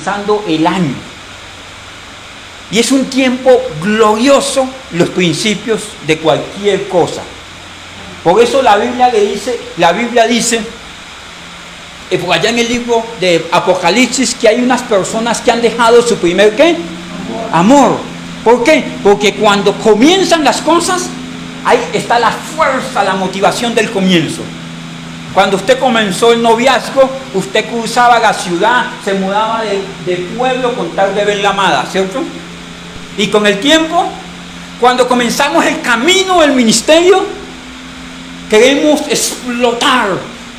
comenzando el año. Y es un tiempo glorioso, los principios de cualquier cosa. Por eso la Biblia dice, por allá en el libro de Apocalipsis, que hay unas personas que han dejado su primer ¿qué? Amor. ¿Por qué? Porque cuando comienzan las cosas, ahí está la fuerza, la motivación del comienzo. Cuando usted comenzó el noviazgo, usted cruzaba la ciudad, se mudaba de pueblo con tal de ver la amada, ¿cierto? Y con el tiempo, cuando comenzamos el camino del ministerio, queremos explotar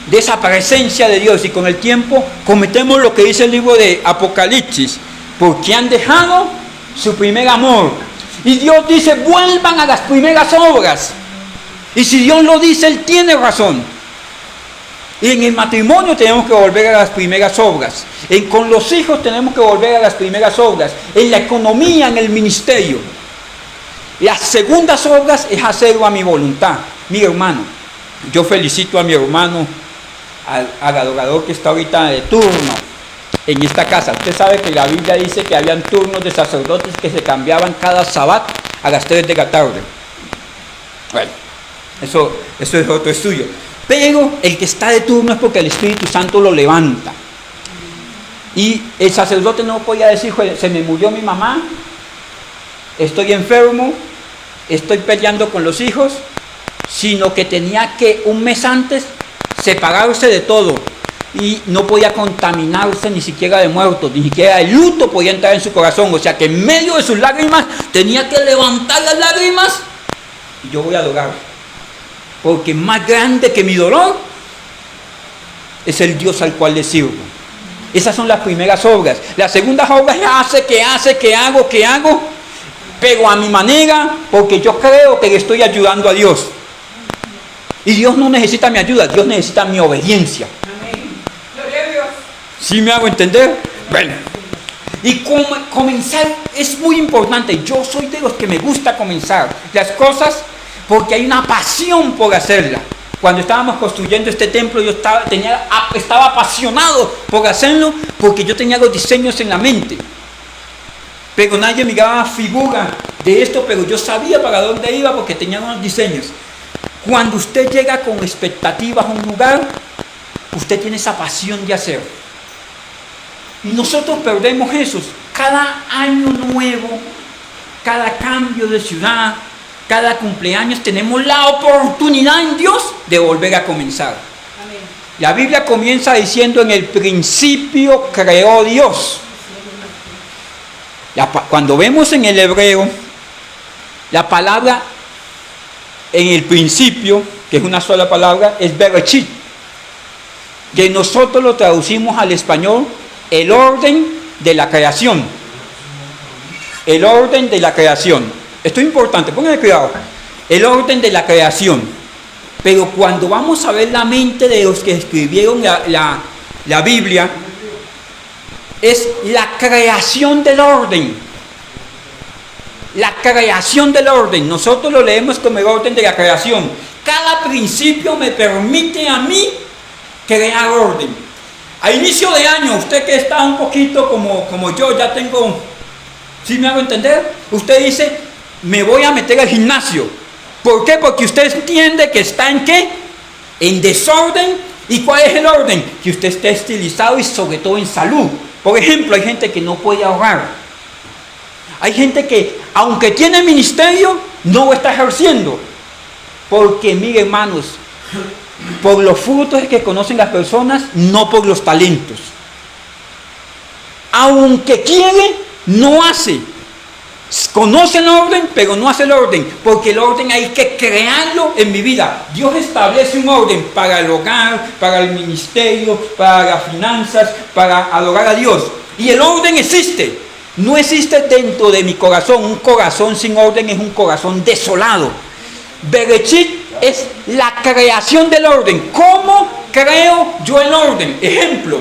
de esa presencia de Dios. Y con el tiempo cometemos lo que dice el libro de Apocalipsis, porque han dejado su primer amor. Y Dios dice, vuelvan a las primeras obras. Y si Dios lo dice, Él tiene razón. Y en el matrimonio tenemos que volver a las primeras obras. Con los hijos tenemos que volver a las primeras obras. En la economía, en el ministerio. Las segundas obras es hacerlo a mi voluntad. Mi hermano, yo felicito a mi hermano, al adorador que está ahorita de turno en esta casa. Usted sabe que la Biblia dice que habían turnos de sacerdotes que se cambiaban cada sábado a las 3 de la tarde. Bueno, eso es otro estudio. Pero el que está de turno es porque el Espíritu Santo lo levanta. Y el sacerdote no podía decir, se me murió mi mamá, estoy enfermo, estoy peleando con los hijos, sino que tenía que un mes antes separarse de todo. Y no podía contaminarse ni siquiera de muertos, ni siquiera el luto podía entrar en su corazón. O sea que en medio de sus lágrimas tenía que levantar las lágrimas y yo voy a adorar. Porque más grande que mi dolor es el Dios al cual le sirvo. Esas son las primeras obras. Las segundas obras es que hago, pero a mi manera, porque yo creo que le estoy ayudando a Dios. Y Dios no necesita mi ayuda, Dios necesita mi obediencia. ¿Sí me hago entender? Bueno, y comenzar es muy importante. Yo soy de los que me gusta comenzar las cosas porque hay una pasión por hacerla. Cuando estábamos construyendo este templo, yo estaba apasionado por hacerlo porque yo tenía los diseños en la mente. Pero nadie miraba la figura de esto, pero yo sabía para dónde iba porque tenía unos diseños. Cuando usted llega con expectativas a un lugar, usted tiene esa pasión de hacer. Y nosotros perdemos eso. Cada año nuevo, cada cambio de ciudad, cada cumpleaños, tenemos la oportunidad en Dios de volver a comenzar. Amén. La Biblia comienza diciendo, en el principio creó Dios. Cuando vemos en el hebreo, la palabra en el principio, que es una sola palabra, es Bereshit, que nosotros lo traducimos al español, el orden de la creación. El orden de la creación. Esto es importante, pónganle cuidado. El orden de la creación. Pero cuando vamos a ver la mente de los que escribieron la Biblia, es la creación del orden. La creación del orden. Nosotros lo leemos como el orden de la creación. Cada principio me permite a mí crear orden. A inicio de año, usted que está un poquito como yo, ya tengo, ¿sí me hago entender? Usted dice, me voy a meter al gimnasio. ¿Por qué? Porque usted entiende que está en ¿qué? En desorden. ¿Y cuál es el orden? Que usted esté estilizado y sobre todo en salud. Por ejemplo, hay gente que no puede ahorrar. Hay gente que, aunque tiene ministerio, no lo está ejerciendo. Porque, mire, hermanos, por los frutos que conocen las personas, no por los talentos. Aunque quiere, no hace. Conoce el orden, pero no hace el orden, porque el orden hay que crearlo en mi vida. Dios establece un orden para el hogar, para el ministerio, para las finanzas, para adorar a Dios. Y el orden existe. No existe dentro de mi corazón. Un corazón sin orden es un corazón desolado. Bereshit es la creación del orden. ¿Cómo creo yo el orden? Ejemplo,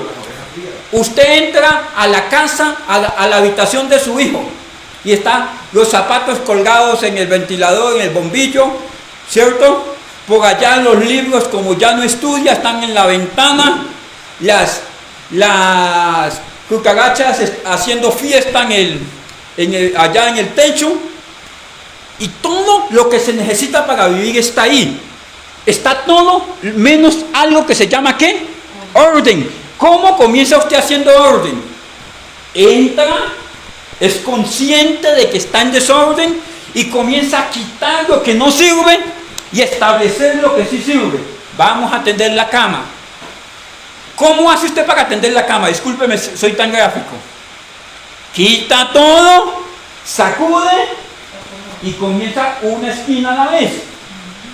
usted entra a la casa, a la habitación de su hijo, y están los zapatos colgados en el ventilador, en el bombillo, ¿cierto? Por allá los libros, como ya no estudia, están en la ventana, las cucarachas haciendo fiesta allá en el techo, y todo lo que se necesita para vivir está ahí. Está todo menos algo que se llama ¿qué? Orden. ¿Cómo comienza usted haciendo orden? Entra, es consciente de que está en desorden y comienza a quitar lo que no sirve y establecer lo que sí sirve. Vamos a tender la cama. ¿Cómo hace usted para tender la cama? Discúlpeme, soy tan gráfico. Quita todo, sacude y comienza una esquina a la vez.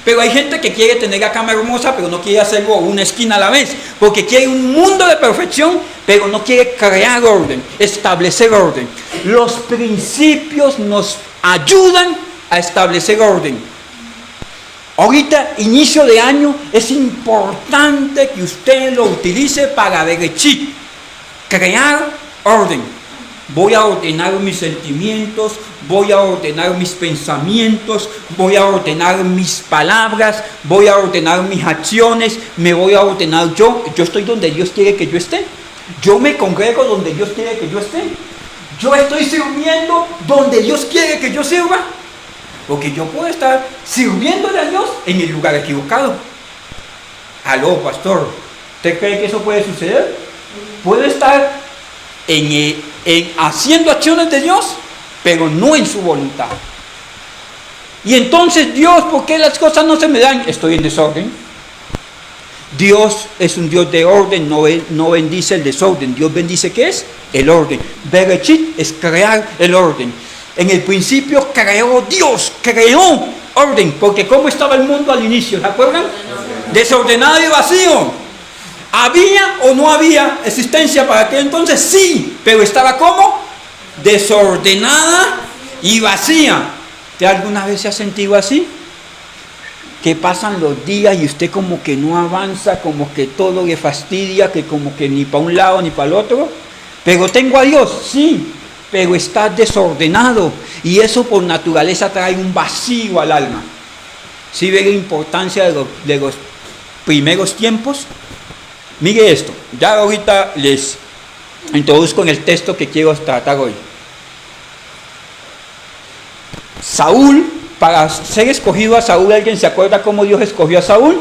Pero hay gente que quiere tener la cama hermosa, pero no quiere hacerlo una esquina a la vez, porque quiere un mundo de perfección, pero no quiere crear orden, establecer orden. Los principios nos ayudan a establecer orden. Ahorita, inicio de año, es importante que usted lo utilice para berechit, crear orden. Voy a ordenar mis sentimientos, voy a ordenar mis pensamientos, voy a ordenar mis palabras, voy a ordenar mis acciones, me voy a ordenar yo. Yo estoy donde Dios quiere que yo esté. Yo me congrego donde Dios quiere que yo esté. Yo estoy sirviendo donde Dios quiere que yo sirva. Porque yo puedo estar sirviéndole a Dios en el lugar equivocado. Aló, pastor, ¿usted cree que eso puede suceder? Puede estar haciendo acciones de Dios, pero no en su voluntad. Y entonces Dios, ¿por qué las cosas no se me dan? Estoy en desorden. Dios es un Dios de orden, no bendice el desorden. Dios bendice, ¿qué es? El orden. Berechit es crear el orden. En el principio creó Dios, creó orden, porque ¿cómo estaba el mundo al inicio? ¿Se acuerdan? Desordenado y vacío. ¿Había o no había existencia para aquel entonces? Sí, pero estaba ¿cómo? Desordenada y vacía. ¿Usted alguna vez se ha sentido así? Que pasan los días y usted como que no avanza, como que todo le fastidia, que como que ni para un lado ni para el otro. Pero tengo a Dios, sí, pero está desordenado y eso por naturaleza trae un vacío al alma. ¿Sí ve la importancia de los primeros tiempos? Mire esto, ya ahorita les introduzco en el texto que quiero tratar hoy. Saúl, para ser escogido a Saúl, ¿alguien se acuerda cómo Dios escogió a Saúl?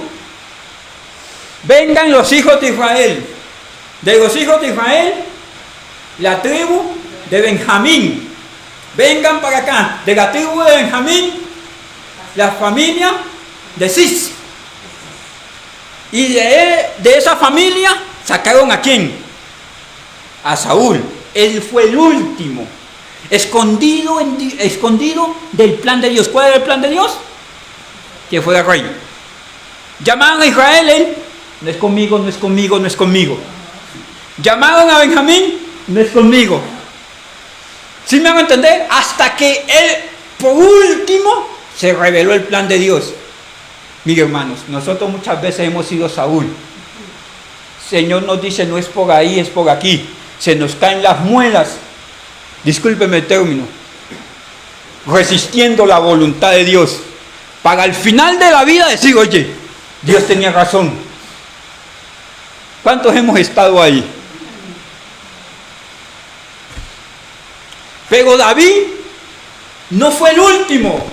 Vengan los hijos de Israel. De los hijos de Israel, la tribu de Benjamín. Vengan para acá. De la tribu de Benjamín, la familia de Cis. Y de esa familia sacaron ¿a quién? A Saúl. Él fue el último. Escondido del plan de Dios. ¿Cuál era el plan de Dios? Que fuera rey. Llamaron a Israel, él, no es conmigo, no es conmigo, no es conmigo. Llamaron a Benjamín, no es conmigo. ¿Sí me van a entender? Hasta que él, por último, se reveló el plan de Dios. Mire, hermanos, nosotros muchas veces hemos sido Saúl. El Señor nos dice, no es por ahí, es por aquí. Se nos caen las muelas, discúlpeme el término, resistiendo la voluntad de Dios. Para al final de la vida decir, oye, Dios tenía razón. ¿Cuántos hemos estado ahí? Pero David no fue el último.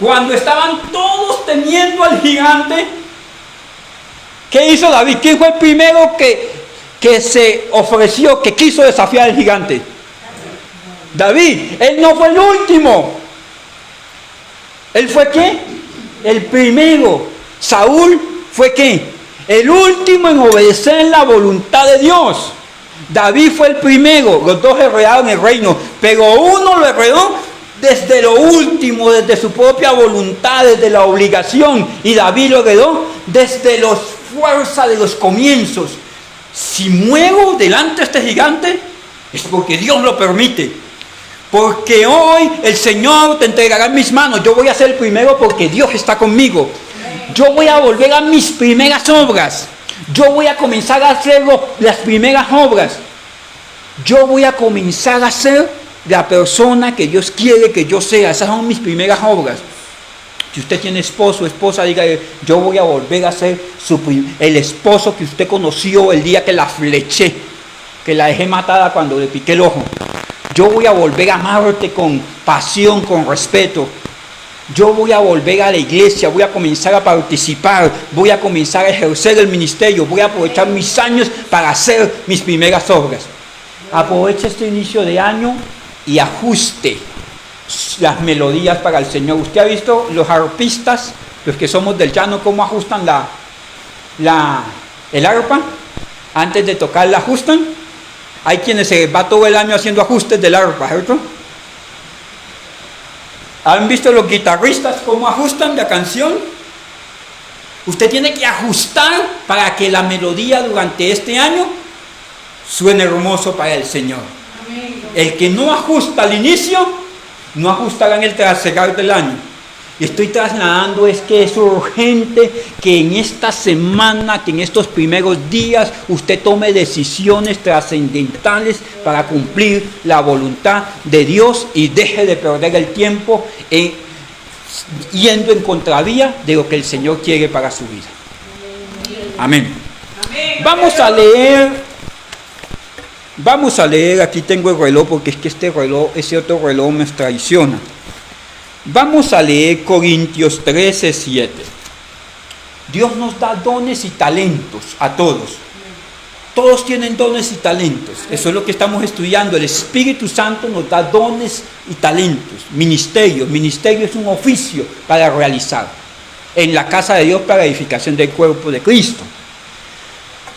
Cuando estaban todos temiendo al gigante, ¿qué hizo David? ¿Quién fue el primero que se ofreció, que quiso desafiar al gigante? David. Él no fue el último. ¿Él fue qué? El primero. Saúl fue qué? El último en obedecer la voluntad de Dios. David fue el primero. Los dos heredaron el reino, pero uno lo heredó desde lo último, desde su propia voluntad, desde la obligación, y David lo heredó desde la fuerza de los comienzos. Si muevo delante de este gigante, es porque Dios lo permite. Porque hoy el Señor te entregará en mis manos. Yo voy a ser el primero porque Dios está conmigo. Yo voy a volver a mis primeras obras. Yo voy a comenzar a hacer las primeras obras. Yo voy a comenzar a ser la persona que Dios quiere que yo sea. Esas son mis primeras obras. Si usted tiene esposo o esposa, diga, yo voy a volver a ser el esposo que usted conoció el día que la fleché. que la dejé matada cuando le piqué el ojo. Yo voy a volver a amarte con pasión, con respeto. Yo voy a volver a la iglesia, voy a comenzar a participar, voy a comenzar a ejercer el ministerio, voy a aprovechar mis años para hacer mis primeras obras. Aproveche este inicio de año y ajuste las melodías para el Señor. ¿Usted ha visto los arpistas, los que somos del llano, cómo ajustan el arpa? Antes de tocar la ajustan. Hay quienes se va todo el año haciendo ajustes del arpa, ¿cierto? ¿Han visto los guitarristas cómo ajustan la canción? Usted tiene que ajustar para que la melodía durante este año suene hermoso para el Señor. Amén. El que no ajusta al inicio, no ajustará en el trasegar del año. Y estoy trasladando es que es urgente que en esta semana, que en estos primeros días, usted tome decisiones trascendentales para cumplir la voluntad de Dios y deje de perder el tiempo yendo en contravía de lo que el Señor quiere para su vida. Amén. Vamos a leer, aquí tengo el reloj porque es que ese otro reloj me traiciona. Vamos a leer Corintios 13:7. Dios nos da dones y talentos a todos. Todos tienen dones y talentos. Eso es lo que estamos estudiando. El Espíritu Santo nos da dones y talentos. Ministerio. Ministerio es un oficio para realizar en la casa de Dios para edificación del cuerpo de Cristo.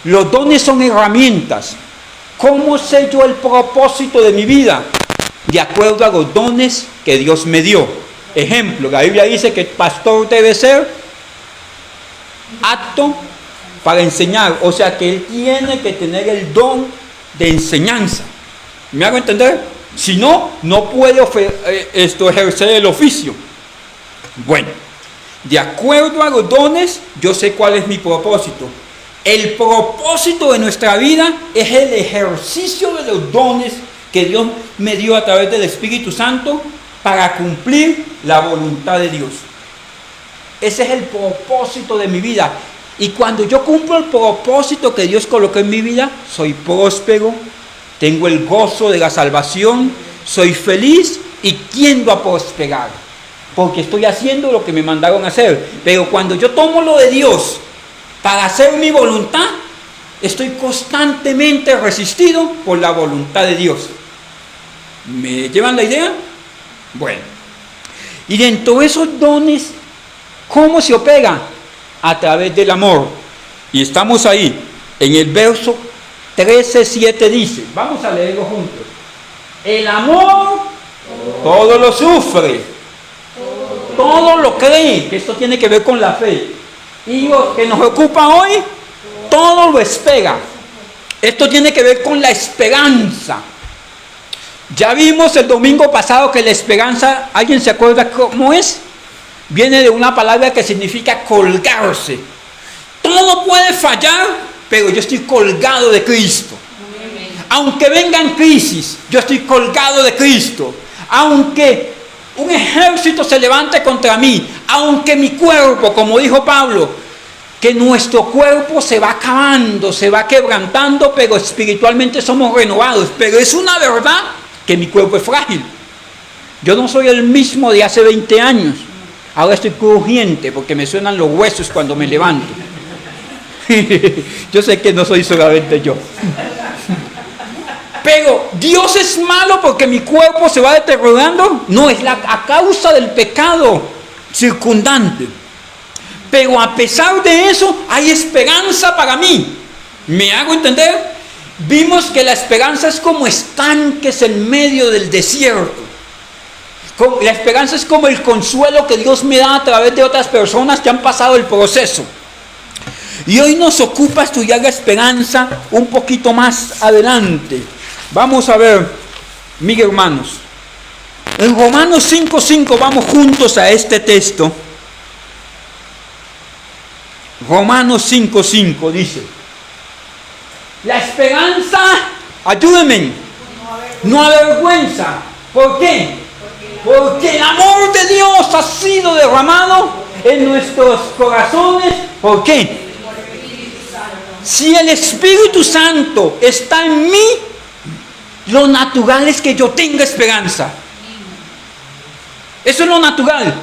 Los dones son herramientas. ¿Cómo sé yo el propósito de mi vida? De acuerdo a los dones que Dios me dio. Ejemplo, la Biblia dice que el pastor debe ser apto para enseñar, o sea que él tiene que tener el don de enseñanza. ¿Me hago entender? Si no, no puede ejercer el oficio. Bueno, de acuerdo a los dones, yo sé cuál es mi propósito. El propósito de nuestra vida es el ejercicio de los dones que Dios me dio a través del Espíritu Santo para cumplir la voluntad de Dios. Ese es el propósito de mi vida. Y cuando yo cumplo el propósito que Dios colocó en mi vida, soy próspero, tengo el gozo de la salvación, soy feliz y tiendo a prosperar, porque estoy haciendo lo que me mandaron a hacer. Pero cuando yo tomo lo de Dios para hacer mi voluntad, estoy constantemente resistido por la voluntad de Dios. ¿Me llevan la idea? Bueno, y dentro de esos dones, ¿cómo se opera? A través del amor. Y estamos ahí, en el verso 13:7 dice, vamos a leerlo juntos. El amor todo lo sufre, todo lo cree, que esto tiene que ver con la fe. Y lo que nos ocupa hoy, todo lo espera. Esto tiene que ver con la esperanza. Ya vimos el domingo pasado que la esperanza, ¿alguien se acuerda cómo es? Viene de una palabra que significa colgarse. Todo puede fallar, pero yo estoy colgado de Cristo. Aunque vengan crisis, yo estoy colgado de Cristo. Aunque un ejército se levante contra mí, aunque mi cuerpo, como dijo Pablo, que nuestro cuerpo se va acabando, se va quebrantando, pero espiritualmente somos renovados. Pero es una verdad que mi cuerpo es frágil. Yo no soy el mismo de hace 20 años. Ahora estoy crujiente porque me suenan los huesos cuando me levanto. Yo sé que no soy solamente yo. Pero Dios es malo porque mi cuerpo se va deteriorando. No, es a causa del pecado circundante. Pero a pesar de eso, hay esperanza para mí. ¿Me hago entender? Vimos que la esperanza es como estanques en medio del desierto. La esperanza es como el consuelo que Dios me da a través de otras personas que han pasado el proceso. Y hoy nos ocupa estudiar la esperanza un poquito más adelante. Vamos a ver, mis hermanos. En Romanos 5:5 vamos juntos a este texto. Romanos 5:5 dice: la esperanza, ayúdenme, no avergüenza. ¿Por qué? Porque el amor de Dios ha sido derramado en nuestros corazones. ¿Por qué? Si el Espíritu Santo está en mí, lo natural es que yo tenga esperanza. Eso es lo natural.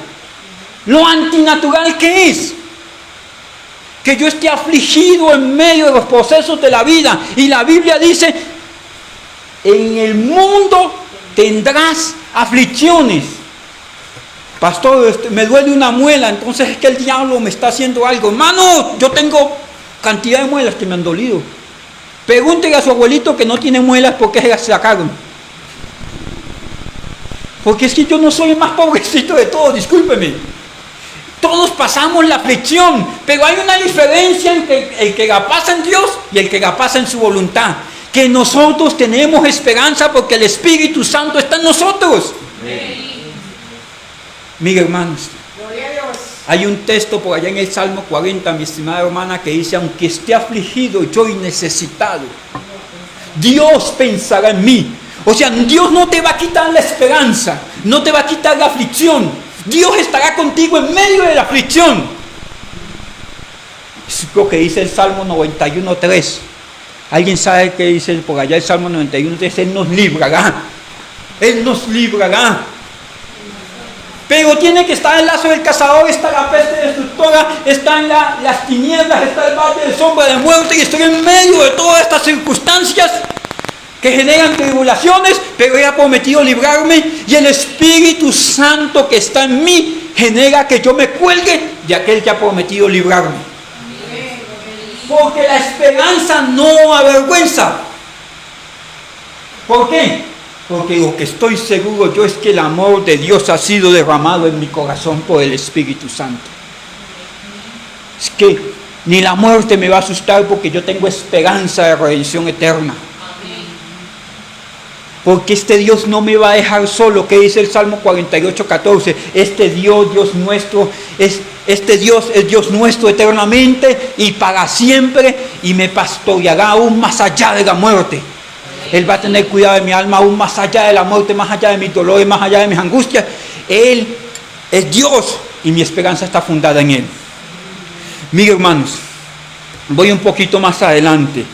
Lo antinatural, ¿qué es? Que yo esté afligido en medio de los procesos de la vida. Y la Biblia dice, en el mundo tendrás aflicciones. Pastor, me duele una muela, entonces es que el diablo me está haciendo algo. Hermano, yo tengo cantidad de muelas que me han dolido. Pregúntele a su abuelito que no tiene muelas porque se las sacaron. Porque es que yo no soy el más pobrecito de todos, discúlpeme. Todos pasamos la aflicción, pero hay una diferencia entre el que la pasa en Dios y el que la pasa en su voluntad. Que nosotros tenemos esperanza porque el Espíritu Santo está en nosotros. Mire, hermanos, hay un texto por allá en el Salmo 40, mi estimada hermana, que dice, aunque esté afligido yo y necesitado, Dios pensará en mí. O sea, Dios no te va a quitar la esperanza, no te va a quitar la aflicción. Dios estará contigo en medio de la aflicción. Es lo que dice el Salmo 91.3. ¿Alguien sabe qué dice por allá el Salmo 91.3? Él nos librará. Él nos librará. Pero tiene que estar el lazo del cazador, está la peste destructora, están las tinieblas, está el valle de sombra de muerte, y estoy en medio de todas estas circunstancias que generan tribulaciones, pero Él ha prometido librarme, y el Espíritu Santo que está en mí genera que yo me cuelgue de aquel que ha prometido librarme. Porque la esperanza no avergüenza. ¿Por qué? Porque lo que estoy seguro yo es que el amor de Dios ha sido derramado en mi corazón por el Espíritu Santo. Es que ni la muerte me va a asustar porque yo tengo esperanza de redención eterna. Porque este Dios no me va a dejar solo, que dice el Salmo 48:14. Este Dios, Dios nuestro, este Dios es Dios nuestro eternamente y para siempre, y me pastoreará aún más allá de la muerte. Él va a tener cuidado de mi alma aún más allá de la muerte, más allá de mis dolores, más allá de mis angustias. Él es Dios y mi esperanza está fundada en Él. Mire, hermanos, voy un poquito más adelante.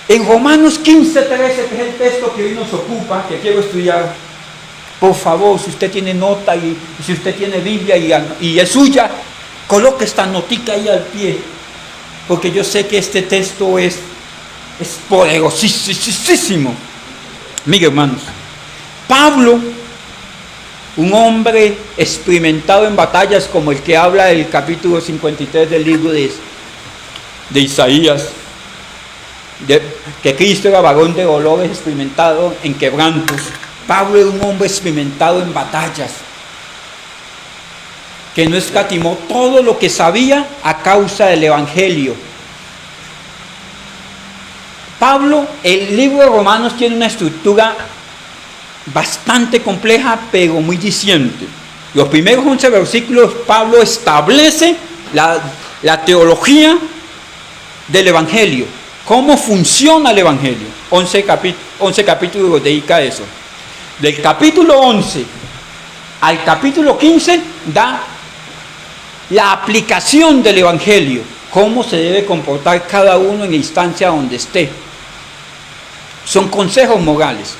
En Romanos 15:13, que es el texto que hoy nos ocupa, que quiero estudiar, por favor, si usted tiene nota y si usted tiene Biblia y es suya, coloque esta notica ahí al pie, porque yo sé que este texto es poderosísimo. Mire, hermanos, Pablo, un hombre experimentado en batallas como el que habla el capítulo 53 del libro de Isaías, que Cristo era varón de dolores, experimentado en quebrantos. Pablo era un hombre experimentado en batallas, que no escatimó todo lo que sabía a causa del Evangelio. Pablo, el libro de Romanos tiene una estructura bastante compleja, pero muy diciente. Los primeros 11 versículos, Pablo establece la teología del Evangelio, cómo funciona el Evangelio. 11 capítulos dedica a eso. Del capítulo 11 al capítulo 15 da la aplicación del Evangelio, cómo se debe comportar cada uno en la instancia donde esté. Son consejos morales.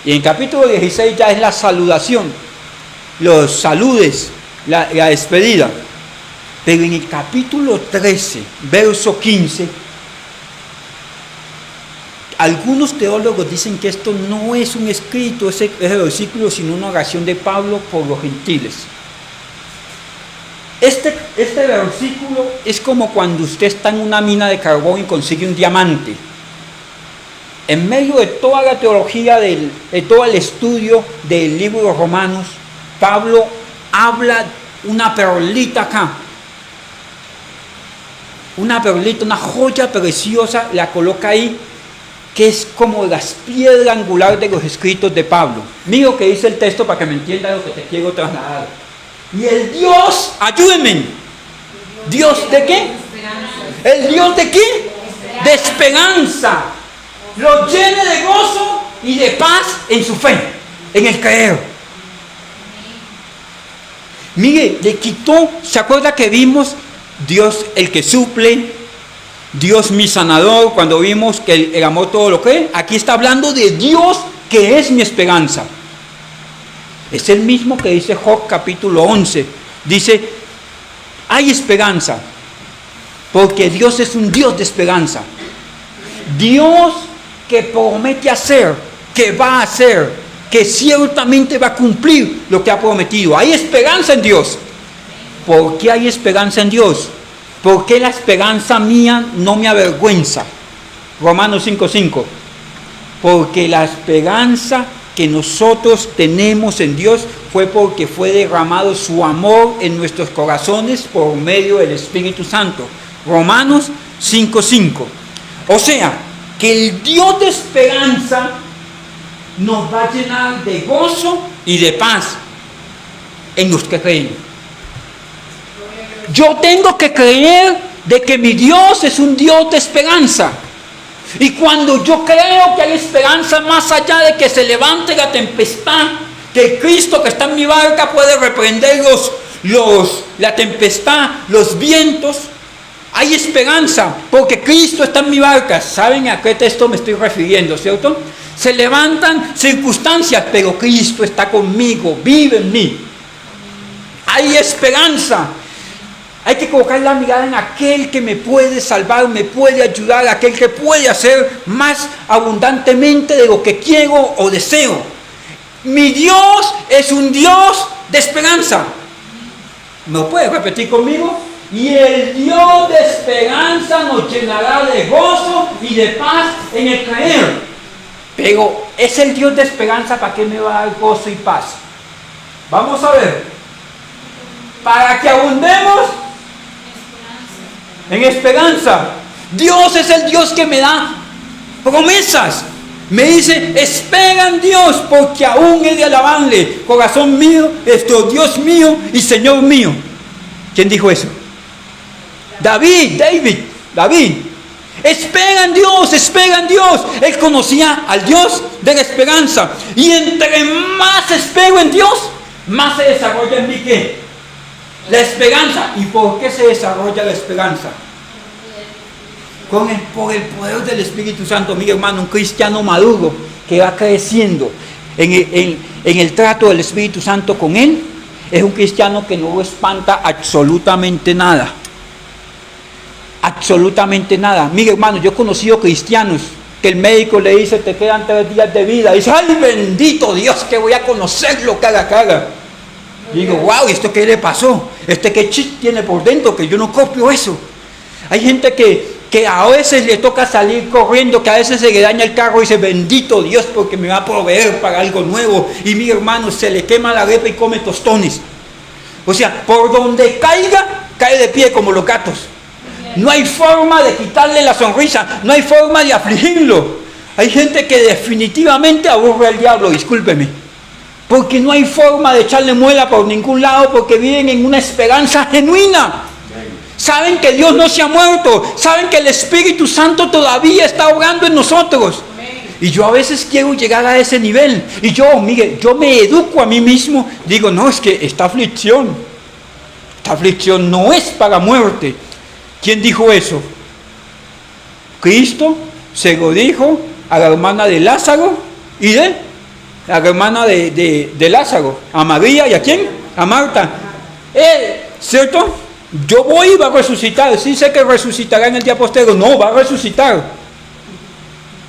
Y en el capítulo 16 ya es la saludación, los saludes, la despedida. Pero en el capítulo 13, verso 15, algunos teólogos dicen que esto no es un escrito, ese versículo, sino una oración de Pablo por los gentiles. Este versículo es como cuando usted está en una mina de carbón y consigue un diamante. En medio de toda la teología, de todo el estudio del libro de Romanos, Pablo habla una perlita acá. Una perlita, una joya preciosa, la coloca ahí, que es como la piedra angular de los escritos de Pablo. Mira lo que dice el texto para que me entienda lo que te quiero trasladar. Y el Dios, ayúdenme. ¿Dios de qué? ¿El Dios de qué? De esperanza. Lo llene de gozo y de paz en su fe, en el creer. Mire, le quitó, ¿se acuerda que vimos Dios el que suple, Dios mi sanador, cuando vimos que el amor todo lo cree, aquí está hablando de Dios que es mi esperanza. Es el mismo que dice Job capítulo 11. Dice, hay esperanza, porque Dios es un Dios de esperanza. Dios que promete hacer, que va a hacer, que ciertamente va a cumplir lo que ha prometido. Hay esperanza en Dios. ¿Por qué hay esperanza en Dios? Porque la esperanza mía no me avergüenza. Romanos 5:5. Porque la esperanza que nosotros tenemos en Dios fue porque fue derramado su amor en nuestros corazones por medio del Espíritu Santo. Romanos 5:5. O sea, que el Dios de esperanza nos va a llenar de gozo y de paz en los que creen. Yo tengo que creer de que mi Dios es un Dios de esperanza. Y cuando yo creo que hay esperanza más allá de que se levante la tempestad, que Cristo que está en mi barca puede reprender la tempestad, los vientos, hay esperanza, porque Cristo está en mi barca. ¿Saben a qué texto me estoy refiriendo, cierto? Se levantan circunstancias, pero Cristo está conmigo, vive en mí. Hay esperanza. Hay que colocar la mirada en aquel que me puede salvar, me puede ayudar, aquel que puede hacer más abundantemente de lo que quiero o deseo. Mi Dios es un Dios de esperanza. ¿Me lo puede repetir conmigo? Y el Dios de esperanza nos llenará de gozo y de paz en el creer. Pero es el Dios de esperanza, ¿para qué me va a dar gozo y paz? Vamos a ver. Para que abundemos en esperanza. Dios es el Dios que me da promesas. Me dice, espera en Dios, porque aún he de alabarle, corazón mío, Dios mío y Señor mío. ¿Quién dijo eso? David. Espera en Dios, espera en Dios. Él conocía al Dios de la esperanza. Y entre más espero en Dios, más se desarrolla en mí ¿qué? La esperanza. ¿Y por qué se desarrolla la esperanza? Por el poder del Espíritu Santo. Mi hermano, un cristiano maduro que va creciendo en el trato del Espíritu Santo con él, es un cristiano que no lo espanta absolutamente nada. Absolutamente nada. Mi hermano, yo he conocido cristianos que el médico le dice, te quedan 3 días de vida. Y dice, ay, bendito Dios, que voy a conocerlo cara a cara. Digo, wow, ¿y esto qué le pasó? ¿Qué chip tiene por dentro? Que yo no copio eso. Hay gente que a veces le toca salir corriendo, que a veces se le daña el carro y dice, bendito Dios, porque me va a proveer para algo nuevo. Y mi hermano, se le quema la arepa y come tostones. O sea, por donde caiga, cae de pie como los gatos. No hay forma de quitarle la sonrisa, no hay forma de afligirlo. Hay gente que definitivamente aburre al diablo, discúlpeme. Porque no hay forma de echarle muela por ningún lado, porque viven en una esperanza genuina. Saben que Dios no se ha muerto, saben que el Espíritu Santo todavía está obrando en nosotros. Y yo a veces quiero llegar a ese nivel. Y yo me educo a mí mismo. Digo, no, es que esta aflicción no es para muerte. ¿Quién dijo eso? Cristo se lo dijo a la hermana de Lázaro y a la hermana de Lázaro, a María y a quién, a Marta. ¿Cierto? Yo voy y va a resucitar. Sí sé que resucitará en el día posterior. No, va a resucitar.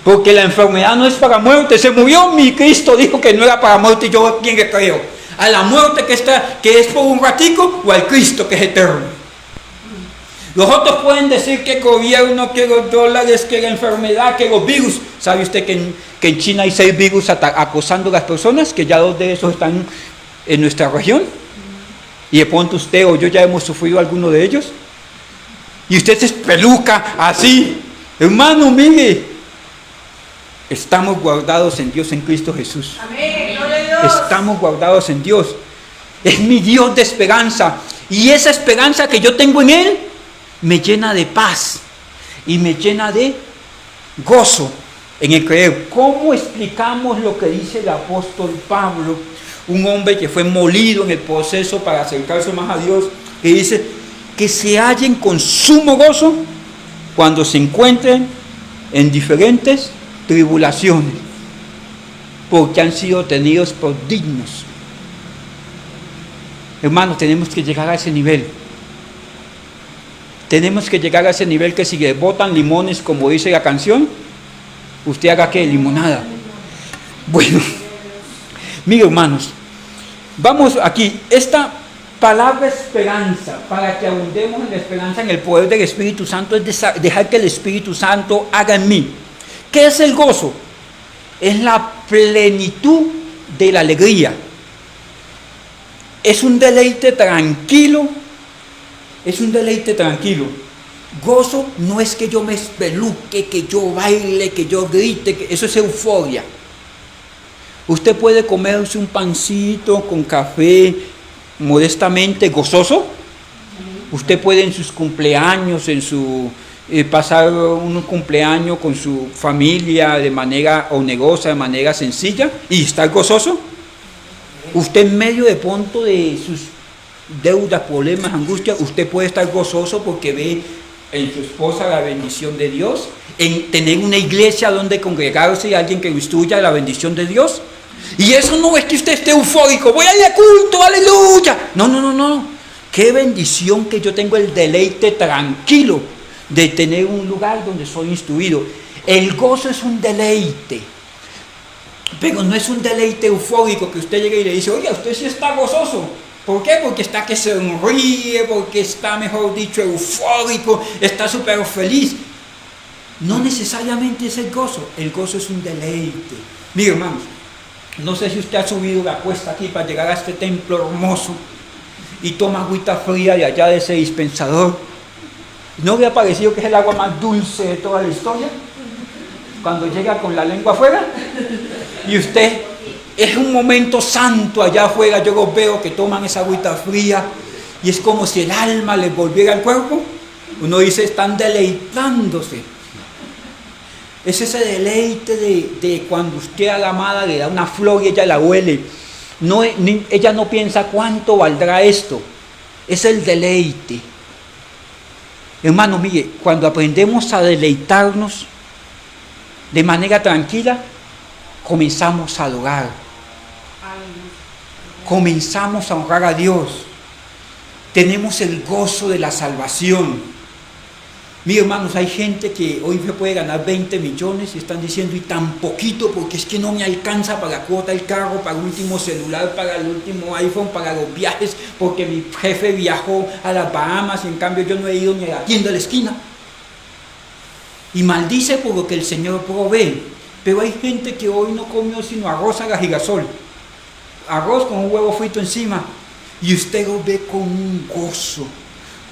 Porque la enfermedad no es para muerte. Se murió mi Cristo, dijo que no era para muerte. Y yo, ¿a quién le creo? ¿A la muerte que es por un ratico o al Cristo que es eterno? Los otros pueden decir que el gobierno, que los dólares, que la enfermedad, que los virus. ¿Sabe usted que en China hay 6 virus acosando a las personas? Que ya 2 de esos están en nuestra región. Y de pronto usted o yo ya hemos sufrido alguno de ellos. Y usted se espeluca así. Hermano, mire. Estamos guardados en Dios, en Cristo Jesús. Amén. Estamos guardados en Dios. Es mi Dios de esperanza. Y esa esperanza que yo tengo en Él me llena de paz y me llena de gozo en el creer. ¿Cómo explicamos lo que dice el apóstol Pablo? Un hombre que fue molido en el proceso para acercarse más a Dios, que dice que se hallen con sumo gozo cuando se encuentren en diferentes tribulaciones, porque han sido tenidos por dignos. Hermanos, tenemos que llegar a ese nivel. Tenemos que llegar a ese nivel que si le botan limones, como dice la canción, usted haga que limonada. Bueno, mire, hermanos, vamos aquí, esta palabra esperanza, para que abundemos en la esperanza, en el poder del Espíritu Santo, es dejar que el Espíritu Santo haga en mí. ¿Qué es el gozo? Es la plenitud de la alegría. Es un deleite tranquilo. Es un deleite tranquilo. Gozo no es que yo me espeluque, que yo baile, que yo grite, eso es euforia. Usted puede comerse un pancito con café modestamente gozoso. Usted puede en sus cumpleaños, pasar un cumpleaños con su familia de manera onerosa, de manera sencilla y estar gozoso. Usted en medio de pronto de sus deudas, problemas, angustias, usted puede estar gozoso porque ve en su esposa la bendición de Dios, en tener una iglesia donde congregarse y alguien que lo instruya la bendición de Dios. Y eso no es que usted esté eufórico, voy a ir a culto, aleluya. No. Qué bendición que yo tengo el deleite tranquilo de tener un lugar donde soy instruido. El gozo es un deleite, pero no es un deleite eufórico que usted llegue y le dice, oye, usted sí está gozoso. ¿Por qué? Porque está que se sonríe, porque está, mejor dicho, eufórico, está súper feliz. No necesariamente es el gozo es un deleite. Mire, hermanos, no sé si usted ha subido la cuesta aquí para llegar a este templo hermoso y toma agüita fría de allá de ese dispensador. ¿No le ha parecido que es el agua más dulce de toda la historia? Cuando llega con la lengua afuera y usted, es un momento santo allá afuera, yo los veo que toman esa agüita fría y es como si el alma les volviera al cuerpo. Uno dice, están deleitándose. Es ese deleite de cuando usted a la amada le da una flor y ella la huele. Ella no piensa cuánto valdrá esto. Es el deleite. Hermano, mire, cuando aprendemos a deleitarnos de manera tranquila, comenzamos a adorar. Comenzamos a honrar a Dios. Tenemos el gozo de la salvación. Mire, hermanos, hay gente que hoy se puede ganar 20 millones y están diciendo, y tan poquito porque es que no me alcanza para la cuota del carro, para el último celular, para el último iPhone, para los viajes, porque mi jefe viajó a las Bahamas y en cambio yo no he ido ni a la tienda de la esquina. Y maldice por lo que el Señor provee. Pero hay gente que hoy no comió sino arroz a la girasol, arroz con un huevo frito encima, y usted lo ve con un gozo,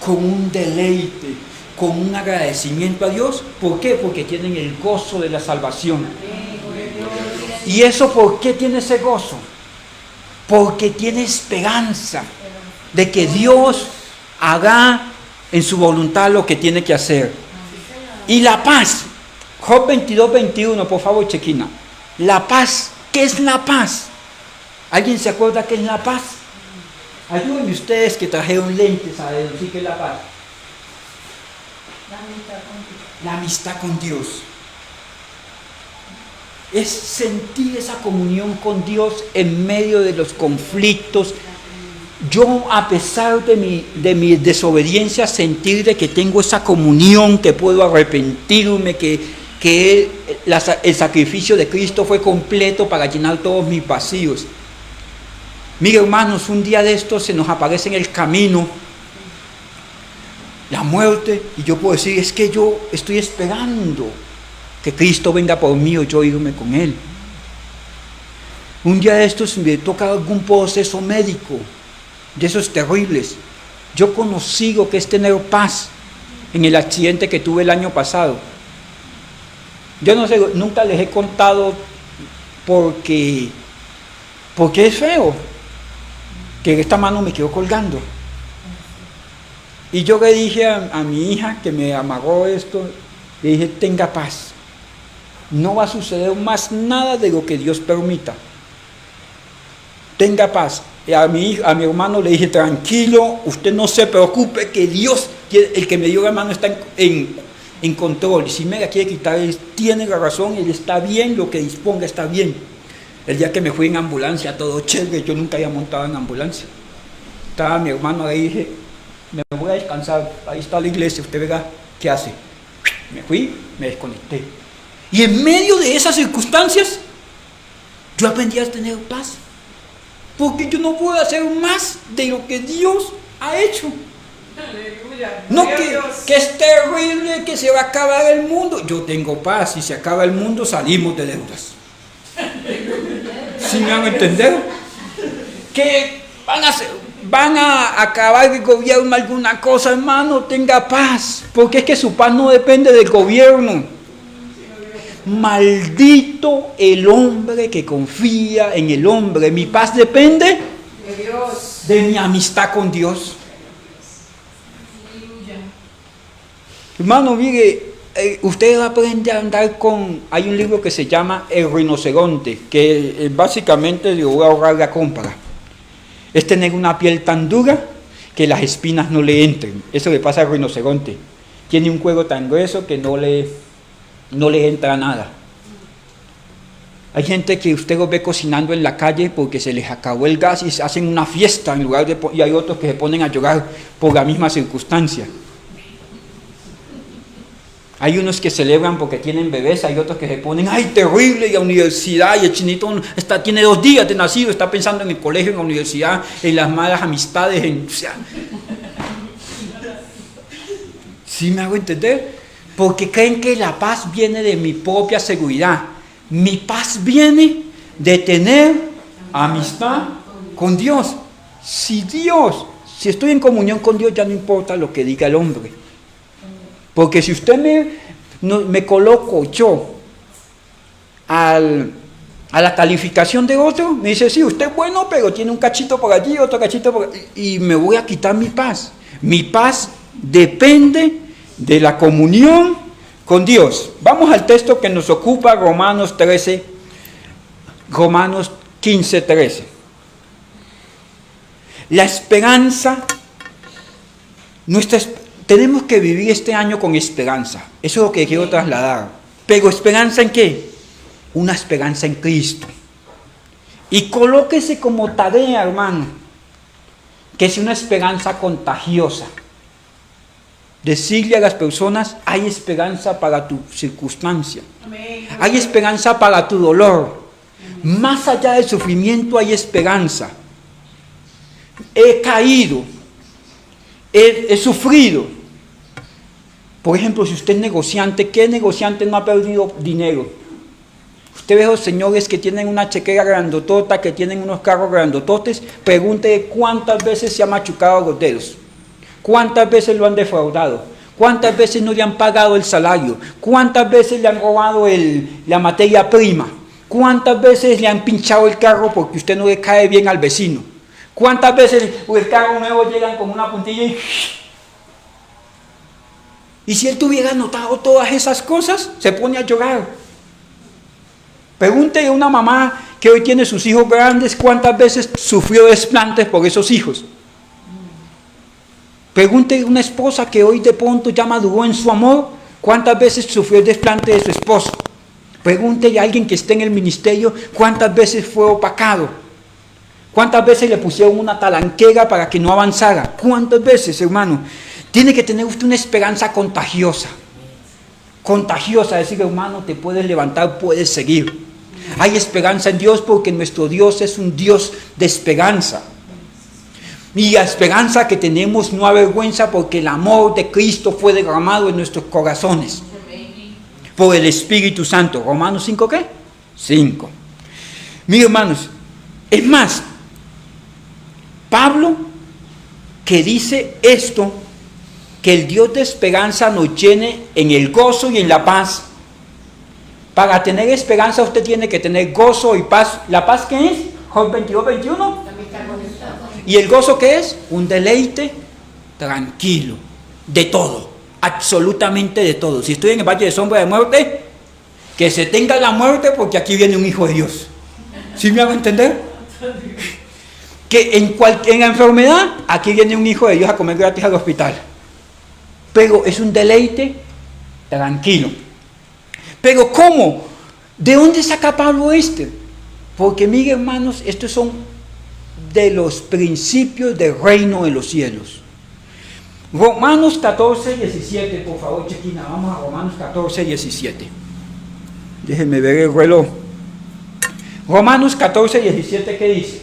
con un deleite, con un agradecimiento a Dios. ¿Por qué? Porque tienen el gozo de la salvación. ¿Y eso por qué tiene ese gozo? Porque tiene esperanza de que Dios haga en su voluntad lo que tiene que hacer. Y la paz, Job 22:21, por favor, chequina. La paz, ¿qué es la paz? ¿Alguien se acuerda qué es la paz? Ayúdenme ustedes que trajeron lentes a deducir qué es la paz. La amistad con Dios. Es sentir esa comunión con Dios en medio de los conflictos. Yo, a pesar de mi desobediencia, sentir de que tengo esa comunión, que puedo arrepentirme, que el sacrificio de Cristo fue completo para llenar todos mis vacíos. Mire, hermanos, un día de estos se nos aparece en el camino la muerte, y yo puedo decir, es que yo estoy esperando que Cristo venga por mí o yo irme con Él. Un día de estos me toca algún proceso médico, de esos terribles. Yo conocí lo que es tener paz en el accidente que tuve el año pasado. Yo no sé, nunca les he contado porque es feo, que esta mano me quedó colgando. Y yo le dije a mi hija que me amarró esto, le dije, tenga paz. No va a suceder más nada de lo que Dios permita. Tenga paz. Y a mi hermano le dije, tranquilo, usted no se preocupe, que Dios, el que me dio la mano, está en en control. Y si me la quiere quitar, él tiene la razón, él está bien, lo que disponga está bien. El día que me fui en ambulancia, todo chévere, yo nunca había montado en ambulancia. Estaba mi hermano ahí, dije, me voy a descansar, ahí está la iglesia, usted verá qué hace. Me fui, me desconecté. Y en medio de esas circunstancias, yo aprendí a tener paz. Porque yo no puedo hacer más de lo que Dios ha hecho. No que es terrible, que se va a acabar el mundo. Yo tengo paz, si se acaba el mundo salimos de deudas. ¿Sí me van a entender? Que van a acabar el gobierno alguna cosa, hermano, tenga paz. Porque es que su paz no depende del gobierno. Maldito el hombre que confía en el hombre. Mi paz depende de Dios, de mi amistad con Dios. Hermano, mire, usted aprende a andar con... Hay un libro que se llama El rinoceronte, que básicamente le voy a ahorrar la compra. Es tener una piel tan dura que las espinas no le entren. Eso le pasa al rinoceronte. Tiene un cuero tan grueso que no le entra nada. Hay gente que usted los ve cocinando en la calle porque se les acabó el gas y hacen una fiesta en lugar de... Y hay otros que se ponen a llorar por la misma circunstancia. Hay unos que celebran porque tienen bebés, hay otros que se ponen, ¡ay, terrible! Y la universidad, y el chinito tiene 2 días de nacido, está pensando en el colegio, en la universidad, en las malas amistades, o sea. ¿Sí me hago entender? Porque creen que la paz viene de mi propia seguridad. Mi paz viene de tener amistad con Dios. Si estoy en comunión con Dios, ya no importa lo que diga el hombre. Porque si usted me coloco yo a la calificación de otro, me dice, sí, usted es bueno, pero tiene un cachito por allí, otro cachito por allí, y me voy a quitar mi paz. Mi paz depende de la comunión con Dios. Vamos al texto que nos ocupa, Romanos 15, 13. La esperanza, tenemos que vivir este año con esperanza. Eso es lo que quiero trasladar. Pero ¿esperanza en qué? Una esperanza en Cristo. Y colóquese como tarea, hermano, que es una esperanza contagiosa. Decirle a las personas, hay esperanza para tu circunstancia. Amén. Hay esperanza para tu dolor. Más allá del sufrimiento hay esperanza. He caído. He sufrido. Por ejemplo, si usted es negociante, ¿qué negociante no ha perdido dinero? Usted ve a los señores que tienen una chequera grandotota, que tienen unos carros grandototes, pregúntele cuántas veces se ha machucado los dedos, cuántas veces lo han defraudado, cuántas veces no le han pagado el salario, cuántas veces le han robado la materia prima, cuántas veces le han pinchado el carro porque usted no le cae bien al vecino, cuántas veces el carro nuevo llegan con una puntilla y si él tuviera notado todas esas cosas, se pone a llorar. Pregúntele a una mamá que hoy tiene sus hijos grandes, cuántas veces sufrió desplantes por esos hijos. Pregúntele a una esposa que hoy de pronto ya maduró en su amor, cuántas veces sufrió el desplante de su esposo. Pregúntele a alguien que esté en el ministerio, cuántas veces fue opacado. Cuántas veces le pusieron una talanquera para que no avanzara. Cuántas veces, hermano. Tiene que tener usted una esperanza contagiosa. Contagiosa, decir, hermano, te puedes levantar, puedes seguir. Hay esperanza en Dios porque nuestro Dios es un Dios de esperanza. Y la esperanza que tenemos no avergüenza porque el amor de Cristo fue derramado en nuestros corazones. Por el Espíritu Santo. Romanos 5, ¿qué? 5. Miren, hermanos, es más, Pablo que dice esto, que el Dios de esperanza nos llene en el gozo y en la paz. Para tener esperanza usted tiene que tener gozo y paz. ¿La paz qué es? Job 22, 21. ¿Y el gozo qué es? Un deleite tranquilo de todo, absolutamente de todo. Si estoy en el valle de sombra de muerte, que se tenga la muerte porque aquí viene un hijo de Dios. ¿Sí me hago entender? Que en la enfermedad, aquí viene un hijo de Dios a comer gratis al hospital. Pero es un deleite tranquilo. Pero ¿cómo? ¿De dónde saca Pablo este? Porque miren, hermanos, estos son de los principios del reino de los cielos. Romanos 14, 17, por favor, Chequina, vamos a Romanos 14, 17. Déjenme ver el reloj. Romanos 14, 17, ¿qué dice?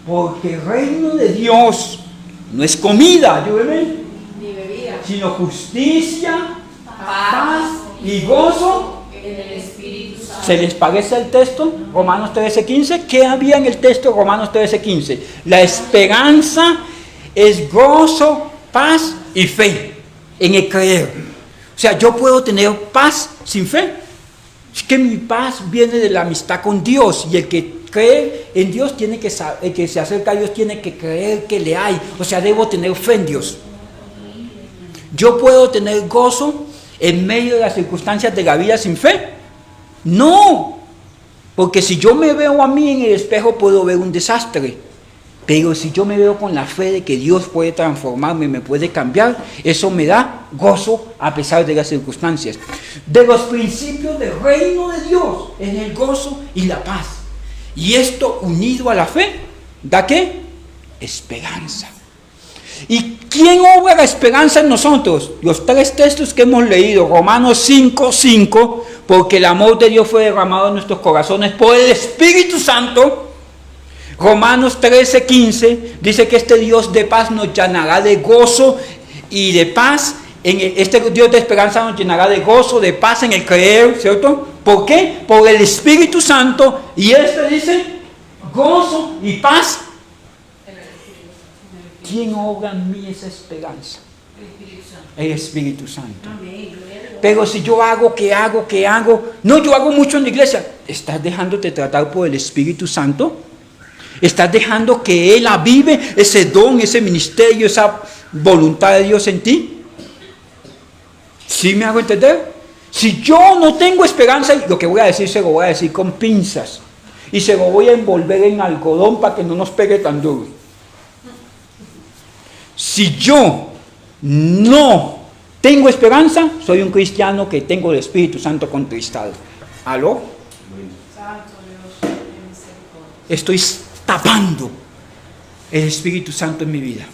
Porque el reino de Dios no es comida, ayúdenme, ni bebida, sino justicia, paz y gozo en el Espíritu Santo. ¿Se les parece el texto? Romanos 13:15. ¿Qué había en el texto de Romanos 13:15? La esperanza es gozo, paz y fe en el creer. O sea, yo puedo tener paz sin fe. Es que mi paz viene de la amistad con Dios, y el que cree en Dios tiene que saber, el que se acerca a Dios tiene que creer que le hay. O sea, debo tener fe en Dios. Yo puedo tener gozo en medio de las circunstancias de la vida sin fe. No, porque si yo me veo a mí en el espejo puedo ver un desastre, pero si yo me veo con la fe de que Dios puede transformarme, me puede cambiar, eso me da gozo a pesar de las circunstancias. De los principios del reino de Dios es el gozo y la paz, y esto unido a la fe ¿da qué? Esperanza. ¿Y quién obra la esperanza en nosotros? Los tres textos que hemos leído, Romanos 5:5, porque el amor de Dios fue derramado en nuestros corazones por el Espíritu Santo. Romanos 13:15 dice que este Dios de paz nos llenará de gozo y de paz. Este Dios de esperanza nos llenará de gozo, de paz en el creer, ¿cierto? ¿Por qué? Por el Espíritu Santo. Y este dice gozo y paz. ¿Quién obra en mí esa esperanza? El Espíritu Santo. Pero si yo hago, ¿qué hago? No, yo hago mucho en la iglesia. ¿Estás dejándote tratar por el Espíritu Santo? ¿Estás dejando que Él avive ese don, ese ministerio, esa voluntad de Dios en ti? ¿Sí me hago entender? Si yo no tengo esperanza, lo que voy a decir se lo voy a decir con pinzas. Y se lo voy a envolver en algodón para que no nos pegue tan duro. Si yo no tengo esperanza, soy un cristiano que tengo el Espíritu Santo contristado. ¿Aló? Estoy tapando el Espíritu Santo en mi vida.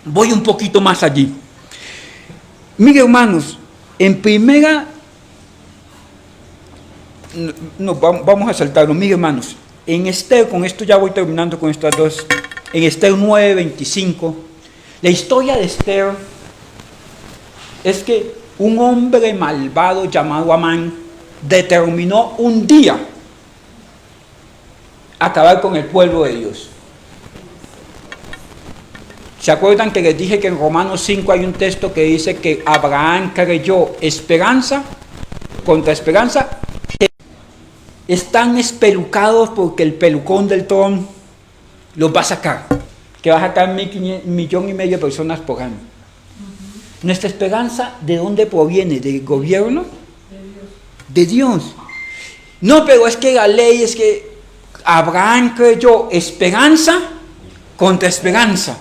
Voy un poquito más allí. Mire, hermanos, en primera... No, vamos a saltarlo. Mire, hermanos, en Esther, con esto ya voy terminando con estas dos. En Esther 9:25, la historia de Esther es que un hombre malvado llamado Amán determinó un día acabar con el pueblo de Dios. ¿Se acuerdan que les dije que en Romanos 5 hay un texto que dice que Abraham creyó esperanza contra esperanza? Están espelucados porque el pelucón del trono los va a sacar, que va a sacar 1,5 millones de personas por año. Nuestra esperanza, ¿de dónde proviene? ¿Del gobierno? De Dios. No, pero es que la ley es que Abraham creyó esperanza contra esperanza.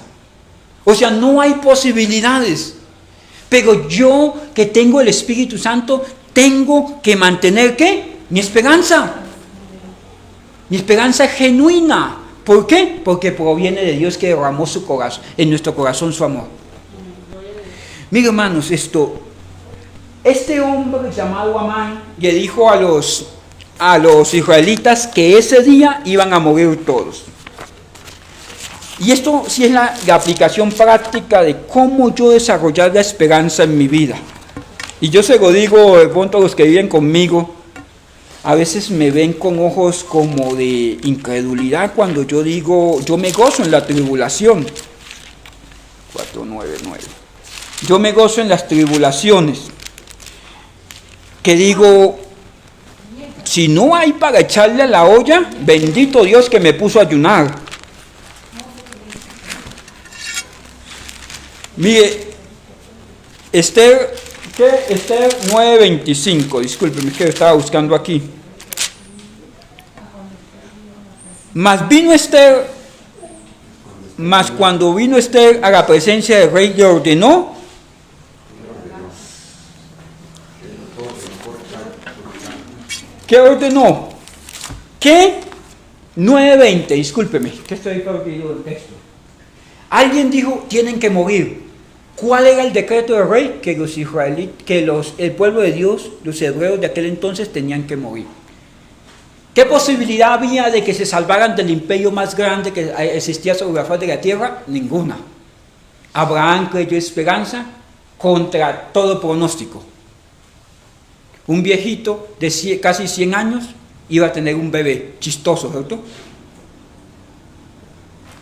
O sea, no hay posibilidades. Pero yo, que tengo el Espíritu Santo, tengo que mantener, ¿qué? Mi esperanza. Mi esperanza es genuina. ¿Por qué? Porque proviene de Dios, que derramó su corazón, en nuestro corazón su amor. Mira, hermanos, este hombre llamado Amán le dijo a los israelitas que ese día iban a morir todos. Y esto sí es la aplicación práctica de cómo yo desarrollar la esperanza en mi vida. Y yo se lo digo de pronto a los que viven conmigo, a veces me ven con ojos como de incredulidad cuando yo digo, yo me gozo en la tribulación. 499. Yo me gozo en las tribulaciones. Que digo, si no hay para echarle a la olla, bendito Dios que me puso a ayunar. Mire, Esther 9:25, discúlpeme, es que estaba buscando aquí. Mas cuando vino Esther a la presencia del rey, le ordenó ¿Qué ordenó? ¿Qué? 9:20, discúlpeme, que estoy perdido el texto. Alguien dijo, tienen que morir. ¿Cuál era el decreto del rey? Que los israelitas, el pueblo de Dios, los hebreos de aquel entonces tenían que morir. ¿Qué posibilidad había de que se salvaran del imperio más grande que existía sobre la faz de la tierra? Ninguna. Abraham creyó esperanza contra todo pronóstico. Un viejito de casi 100 años iba a tener un bebé. Chistoso, ¿cierto?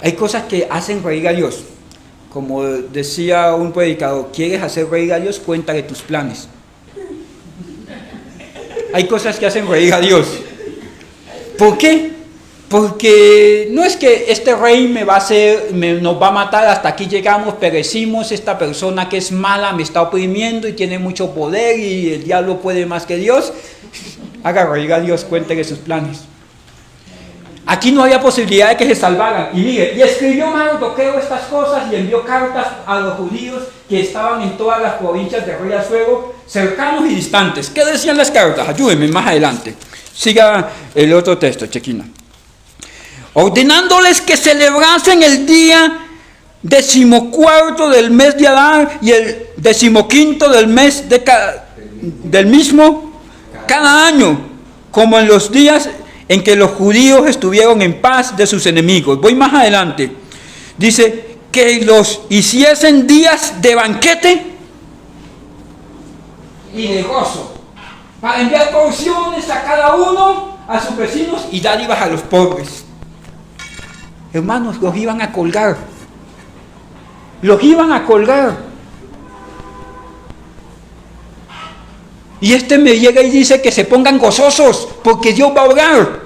Hay cosas que hacen reír a Dios. Como decía un predicador, ¿quieres hacer reír a Dios? Cuéntale tus planes. Hay cosas que hacen reír a Dios. ¿Por qué? Porque no es que este rey nos va a matar, hasta aquí llegamos, perecimos, esta persona que es mala me está oprimiendo y tiene mucho poder y el diablo puede más que Dios. Haga reír a Dios, cuéntele sus planes. Aquí no había posibilidad de que se salvaran. Y mire, y escribió Mardoqueo estas cosas y envió cartas a los judíos que estaban en todas las provincias del rey Asuero, cercanos y distantes. ¿Qué decían las cartas? Ayúdenme más adelante. Siga el otro texto, Chequina. Ordenándoles que celebrasen el día 14 del mes de Adar y el 15 del mes del mismo cada año, como en los días en que los judíos estuvieron en paz de sus enemigos. Voy más adelante. Dice que los hiciesen días de banquete y de gozo, para enviar porciones a cada uno, a sus vecinos, y dádivas a los pobres. Hermanos, los iban a colgar. Los iban a colgar. Y me llega y dice que se pongan gozosos, porque Dios va a obrar.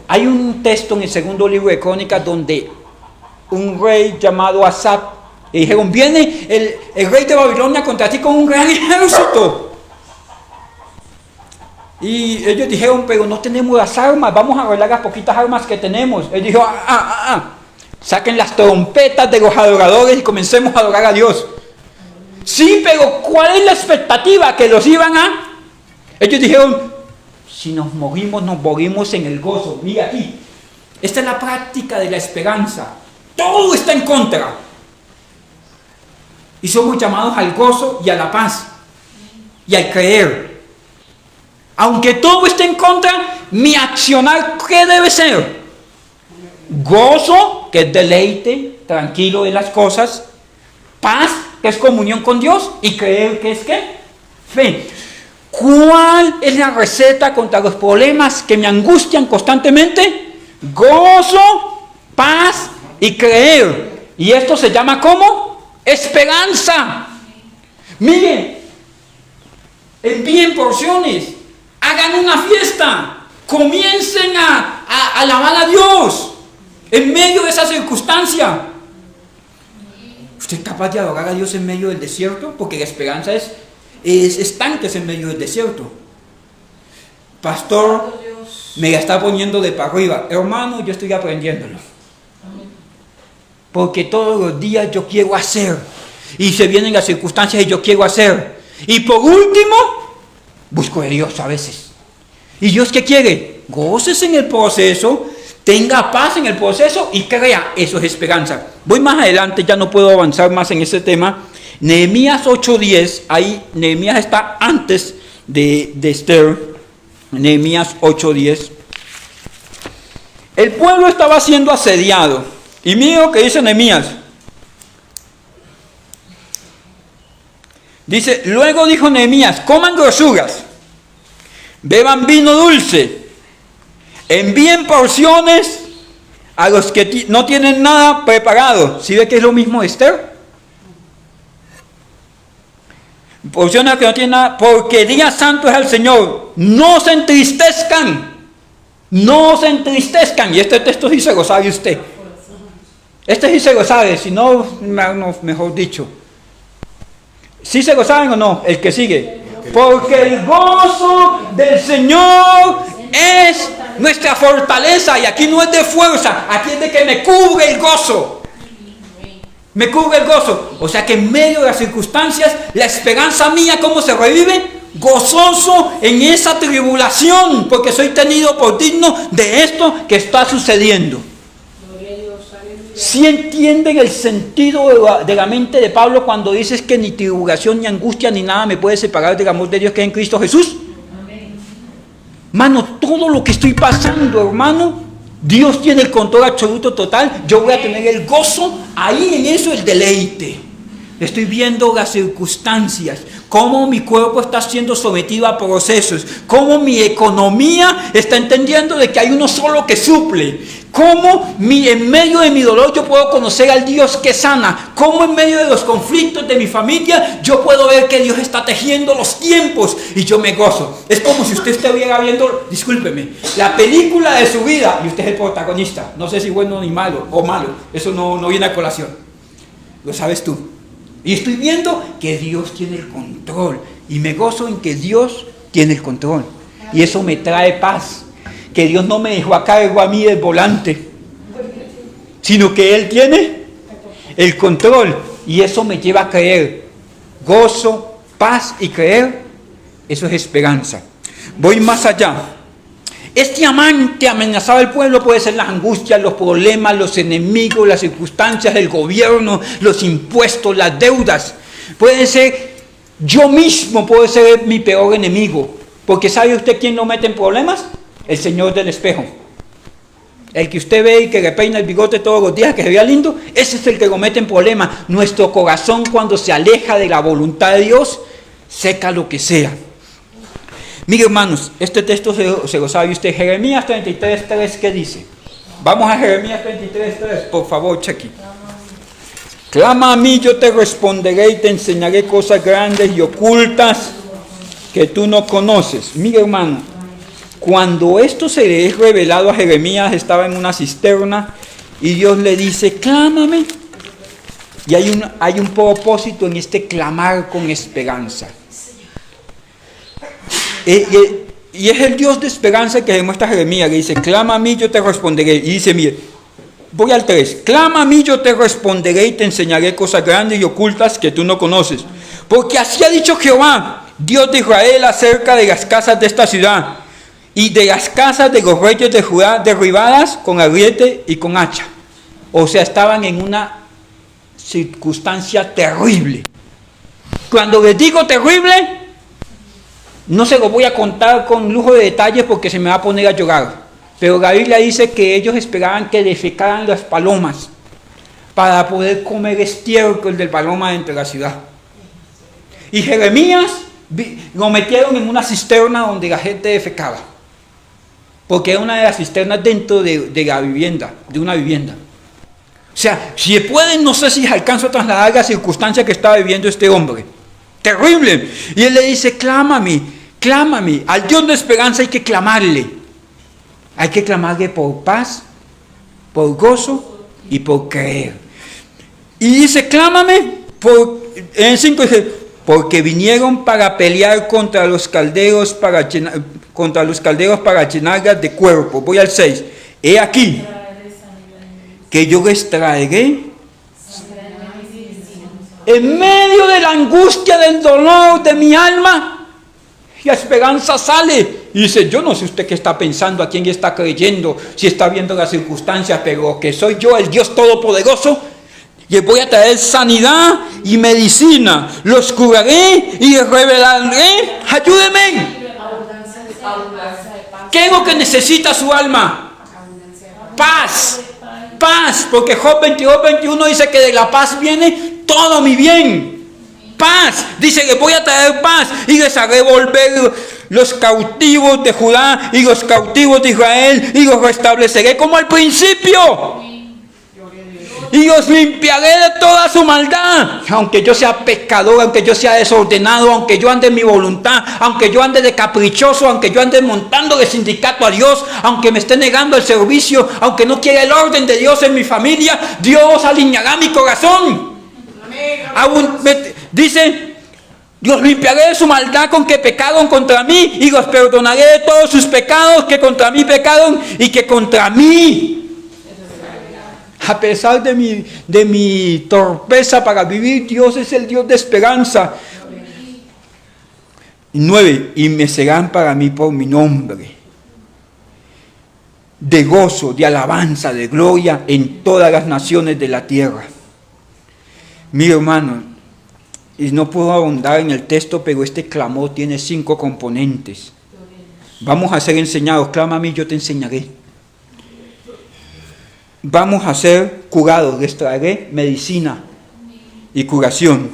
Hay un texto en el segundo libro de Crónicas donde un rey llamado Asap, le dijeron, viene el rey de Babilonia contra ti con un gran ejército. Y ellos dijeron, pero no tenemos las armas, vamos a arreglar las poquitas armas que tenemos. Él dijo, saquen las trompetas de los adoradores y comencemos a adorar a Dios. Sí, pero ¿cuál es la expectativa? Que los iban a... Ellos dijeron, si nos morimos en el gozo. Mira aquí, esta es la práctica de la esperanza. Todo está en contra. Y somos llamados al gozo y a la paz. Y al creer. Aunque todo esté en contra, mi accionar, ¿qué debe ser? Gozo, que es deleite, tranquilo de las cosas. Paz, que es comunión con Dios. Y creer, que es ¿qué? Fe. ¿Cuál es la receta contra los problemas que me angustian constantemente? Gozo, paz y creer. Y esto se llama ¿cómo? Esperanza. Miren, envíen porciones. Hagan una fiesta, comiencen a alabar a Dios en medio de esa circunstancia. ¿Usted es capaz de adorar a Dios en medio del desierto? Porque la esperanza es estanques en medio del desierto. Pastor, me la está poniendo de para arriba. Hermano, yo estoy aprendiéndolo. Porque todos los días yo quiero hacer. Y se vienen las circunstancias y yo quiero hacer. Y por último, busco de Dios a veces. ¿Y Dios qué quiere? Gócese en el proceso, tenga paz en el proceso y crea. Eso es esperanza. Voy más adelante, ya no puedo avanzar más en ese tema. Nehemías 8:10, ahí Nehemías está antes de Esther. Nehemías 8:10. El pueblo estaba siendo asediado. Y mira lo que dice Nehemías. Dice, luego dijo Nehemías, coman grosuras, beban vino dulce, envíen porciones a los que no tienen nada preparado. ¿Sí ve que es lo mismo de Esther? Porciones a los que no tienen nada, porque día santo es el Señor. No se entristezcan, no se entristezcan. Y este texto sí se lo sabe usted. Este sí se lo sabe, si no, mejor dicho. ¿Sí se lo saben o no? El que sigue. Porque el gozo del Señor es nuestra fortaleza. Y aquí no es de fuerza, aquí es de que me cubre el gozo. Me cubre el gozo. O sea que en medio de las circunstancias, la esperanza mía, ¿cómo se revive? gozoso en esa tribulación, porque soy tenido por digno de esto que está sucediendo. ¿Sí entienden el sentido de la mente de Pablo cuando dices que ni tribulación, ni angustia, ni nada me puede separar del amor de Dios que es en Cristo Jesús? Hermano, todo lo que estoy pasando, hermano, Dios tiene el control absoluto total. Yo voy a tener el gozo ahí en eso, el deleite. Estoy viendo las circunstancias, cómo mi cuerpo está siendo sometido a procesos, cómo mi economía está entendiendo de que hay uno solo que suple, cómo en medio de mi dolor yo puedo conocer al Dios que sana, cómo en medio de los conflictos de mi familia yo puedo ver que Dios está tejiendo los tiempos y yo me gozo. Es como si usted estuviera viendo, discúlpeme, la película de su vida y usted es el protagonista. No sé si bueno ni malo o malo, eso no viene a colación, lo sabes tú. Y estoy viendo que Dios tiene el control. Y me gozo en que Dios tiene el control. Y eso me trae paz. Que Dios no me dejó a cargo a mí del volante, sino que Él tiene el control. Y eso me lleva a creer. Gozo, paz y creer, eso es esperanza. Voy más allá. Este amante amenazaba al pueblo, puede ser las angustias, los problemas, los enemigos, las circunstancias del gobierno, los impuestos, las deudas. Puede ser yo mismo, puede ser mi peor enemigo. Porque ¿sabe usted quién lo mete en problemas? El señor del espejo. El que usted ve y que le peina el bigote todos los días, que se vea lindo, ese es el que lo mete en problemas. Nuestro corazón, cuando se aleja de la voluntad de Dios, seca lo que sea. Mire, hermanos, este texto se lo sabe usted. Jeremías 33:3, ¿qué dice? Vamos a Jeremías 33:3, por favor, chequi. Clama a mí, yo te responderé y te enseñaré cosas grandes y ocultas que tú no conoces. Mire, hermano, cuando esto se le es revelado a Jeremías, estaba en una cisterna y Dios le dice, clámame. Y hay un propósito en este clamar con esperanza. Y es el Dios de esperanza que demuestra Jeremías, que dice, clama a mí, yo te responderé. Y dice, mire, voy al 3, clama a mí, yo te responderé y te enseñaré cosas grandes y ocultas que tú no conoces. Porque así ha dicho Jehová, Dios de Israel, acerca de las casas de esta ciudad y de las casas de los reyes de Judá derribadas con ariete y con hacha. O sea, estaban en una circunstancia terrible. Cuando les digo terrible, no se lo voy a contar con lujo de detalles porque se me va a poner a llorar. Pero la Biblia dice que ellos esperaban que defecaran las palomas para poder comer estiércol del paloma dentro de la ciudad. Y Jeremías lo metieron en una cisterna donde la gente defecaba. Porque era una de las cisternas dentro de la vivienda, de una vivienda. O sea, si pueden, no sé si alcanzo a trasladar la circunstancia que estaba viviendo este hombre. Terrible. Y él le dice, clámame. Clámame, al Dios de esperanza hay que clamarle. Hay que clamarle por paz, por gozo y por creer. Y dice, clámame, en el 5 dice, porque vinieron para pelear contra los caldeos para llenarlas de cuerpo. Voy al 6. He aquí que yo les traeré en medio de la angustia, del dolor de mi alma. La esperanza sale y dice, yo no sé usted qué está pensando, a quién está creyendo, si está viendo las circunstancias, pero que soy yo, el Dios Todopoderoso, y voy a traer sanidad y medicina, los curaré y les revelaré, ayúdenme. ¿Qué es lo que necesita su alma? Paz, paz, porque Job 22:21 dice que de la paz viene todo mi bien. Paz, dice que voy a traer paz y les haré volver los cautivos de Judá y los cautivos de Israel y los restableceré como al principio y los limpiaré de toda su maldad. Aunque yo sea pecador, aunque yo sea desordenado, aunque yo ande en mi voluntad, aunque yo ande de caprichoso, aunque yo ande montando de sindicato a Dios, aunque me esté negando el servicio, aunque no quiera el orden de Dios en mi familia, Dios alineará mi corazón. Dice, Dios limpiaré de su maldad con que pecaron contra mí y los perdonaré de todos sus pecados que contra mí pecaron y que contra mí, a pesar de mi torpeza para vivir, Dios es el Dios de esperanza. 9. Y me serán para mí por mi nombre, de gozo, de alabanza, de gloria en todas las naciones de la tierra. Mi hermano, y no puedo ahondar en el texto, pero este clamor tiene 5 componentes. Vamos a ser enseñados. Clama a mí, yo te enseñaré. Vamos a ser curados, les traeré medicina y curación.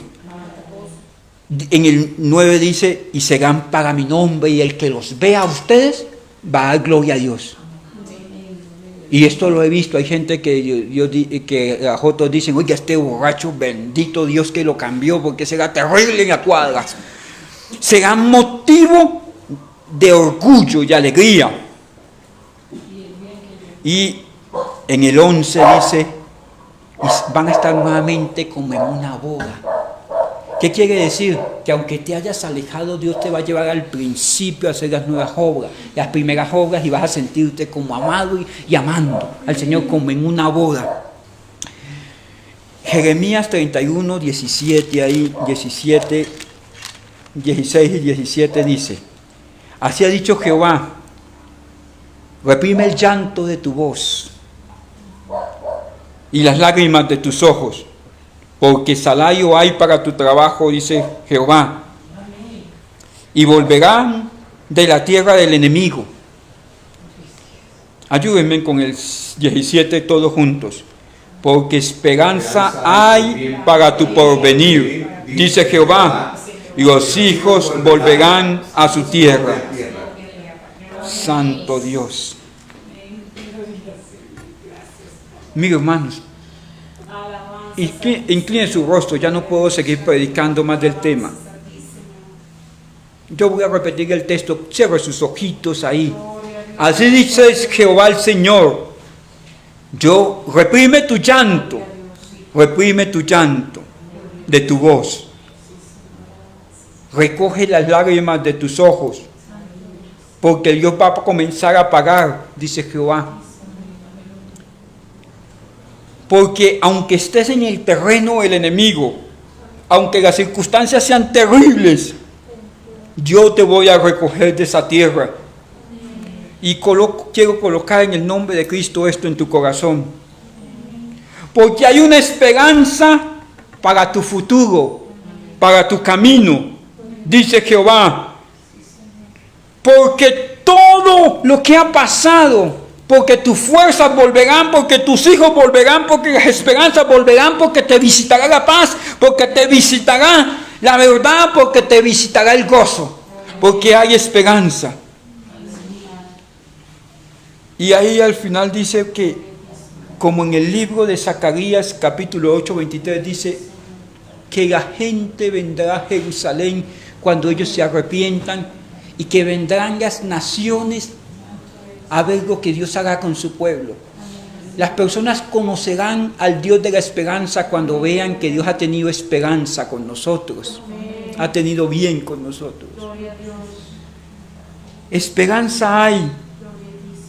En el 9 dice, y serán para mi nombre, y el que los vea a ustedes va a dar gloria a Dios. Y esto lo he visto, hay gente que a otros dicen, oye, este borracho, bendito Dios que lo cambió, porque será terrible en la cuadra. Será motivo de orgullo y alegría. Y en el 11 dice, van a estar nuevamente como en una boda. ¿Qué quiere decir? Que aunque te hayas alejado, Dios te va a llevar al principio a hacer las nuevas obras, las primeras obras, y vas a sentirte como amado y amando al Señor como en una boda. Jeremías 31, 17, ahí 17, 16 y 17 dice, así ha dicho Jehová, reprime el llanto de tu voz y las lágrimas de tus ojos, porque salario hay para tu trabajo, dice Jehová, y volverán de la tierra del enemigo. Ayúdenme con el 17 todos juntos. Porque esperanza hay para tu porvenir, dice Jehová, y los hijos volverán a su tierra. Santo Dios. Mis hermanos, incline su rostro, ya no puedo seguir predicando más del tema. Yo voy a repetir el texto, cierre sus ojitos ahí. Así dice Jehová el Señor, yo reprime tu llanto de tu voz, recoge las lágrimas de tus ojos, porque Dios va a comenzar a pagar, dice Jehová. Porque aunque estés en el terreno del enemigo, aunque las circunstancias sean terribles, yo te voy a recoger de esa tierra. Y quiero colocar en el nombre de Cristo esto en tu corazón. Porque hay una esperanza para tu futuro, para tu camino, dice Jehová. Porque todo lo que ha pasado, porque tus fuerzas volverán, porque tus hijos volverán, porque las esperanzas volverán, porque te visitará la paz, porque te visitará la verdad, porque te visitará el gozo, porque hay esperanza. Y ahí al final dice que, como en el libro de Zacarías capítulo 8, 23, dice que la gente vendrá a Jerusalén cuando ellos se arrepientan, y que vendrán las naciones a ver lo que Dios hará con su pueblo. Las personas conocerán al Dios de la esperanza cuando vean que Dios ha tenido esperanza con nosotros, ha tenido bien con nosotros. Esperanza hay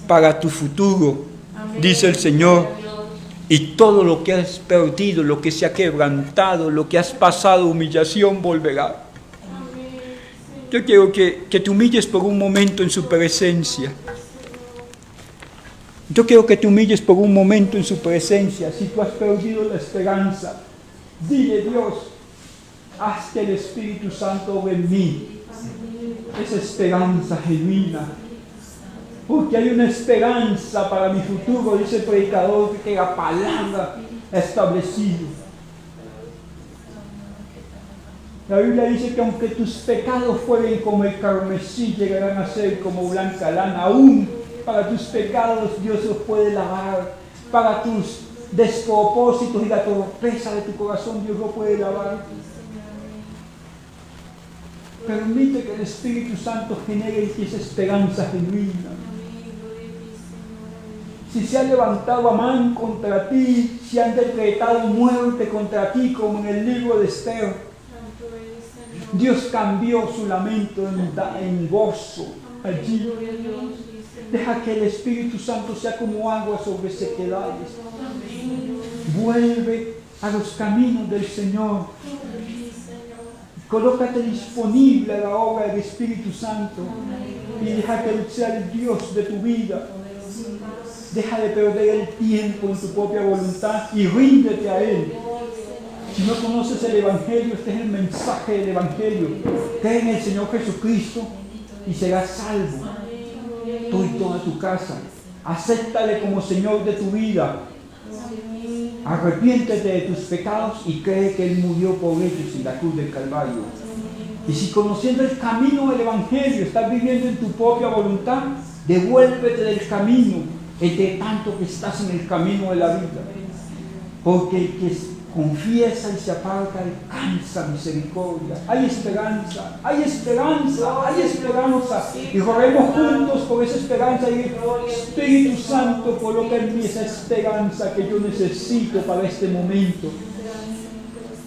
para tu futuro, dice el Señor, y todo lo que has perdido, lo que se ha quebrantado, lo que has pasado, humillación, volverá. Yo quiero que te humilles por un momento en su presencia. Yo quiero que te humilles por un momento en su presencia. Si tú has perdido la esperanza, dile: Dios, haz que el Espíritu Santo obre en mí esa esperanza genuina. Porque hay una esperanza para mi futuro, dice el predicador, que la palabra ha establecido. La Biblia dice que aunque tus pecados fueren como el carmesí, llegarán a ser como blanca lana. Aún para tus pecados Dios los puede lavar. Para tus despropósitos y la torpeza de tu corazón Dios lo puede lavar. Permite que el Espíritu Santo genere esa esperanza genuina. Si se ha levantado Amán contra ti, si han decretado muerte contra ti, como en el libro de Esther, Dios cambió su lamento en gozo allí. Deja que el Espíritu Santo sea como agua sobre sequedades. Vuelve a los caminos del Señor. Colócate disponible a la obra del Espíritu Santo y deja que Él sea el Dios de tu vida. Deja de perder el tiempo en tu propia voluntad y ríndete a Él. Si no conoces el Evangelio, este es el mensaje del Evangelio. Cree en el Señor Jesucristo y serás salvo. Tú y toda tu casa. Acéptale como Señor de tu vida. Arrepiéntete de tus pecados y cree que Él murió por ellos en la cruz del Calvario. Y si conociendo el camino del Evangelio estás viviendo en tu propia voluntad, devuélvete del camino, entre tanto que estás en el camino de la vida. Porque el que confiesa y se aparta alcanza misericordia. Hay esperanza, hay esperanza, hay esperanza. Y corremos juntos por esa esperanza. Y Espíritu Santo, coloca en mí esa esperanza que yo necesito para este momento.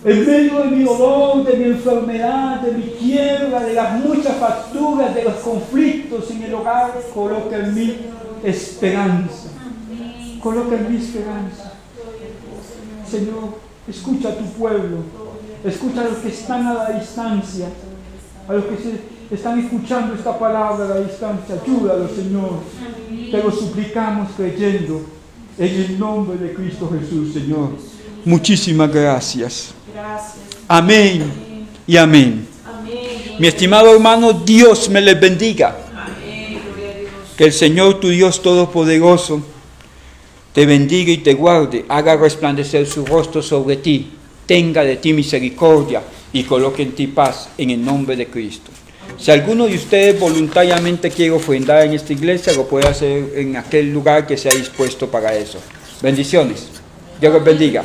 En medio de mi dolor, de mi enfermedad, de mi quiebra, de las muchas facturas, de los conflictos en el hogar, coloca en mí esperanza. Coloca en mí esperanza. Señor, escucha a tu pueblo, escucha a los que están a la distancia, a los que están escuchando esta palabra a la distancia. Ayúdalo, Señor. Te lo suplicamos creyendo en el nombre de Cristo Jesús, Señor. Muchísimas gracias. Amén y amén. Mi estimado hermano, Dios me les bendiga. Que el Señor, tu Dios Todopoderoso, te bendiga y te guarde, haga resplandecer su rostro sobre ti, tenga de ti misericordia y coloque en ti paz en el nombre de Cristo. Si alguno de ustedes voluntariamente quiere ofrendar en esta iglesia, lo puede hacer en aquel lugar que sea dispuesto para eso. Bendiciones. Dios los bendiga.